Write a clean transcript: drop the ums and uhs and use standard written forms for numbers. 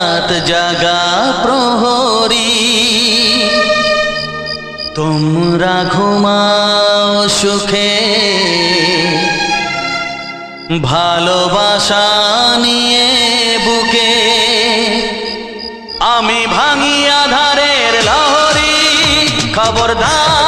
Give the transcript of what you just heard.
রাত জাগা প্রহরী তোমরা ঘুমাও সুখে ভালোবাসা নিয়ে বুকে আমি ভাঙি আধারের লহরী খবরদার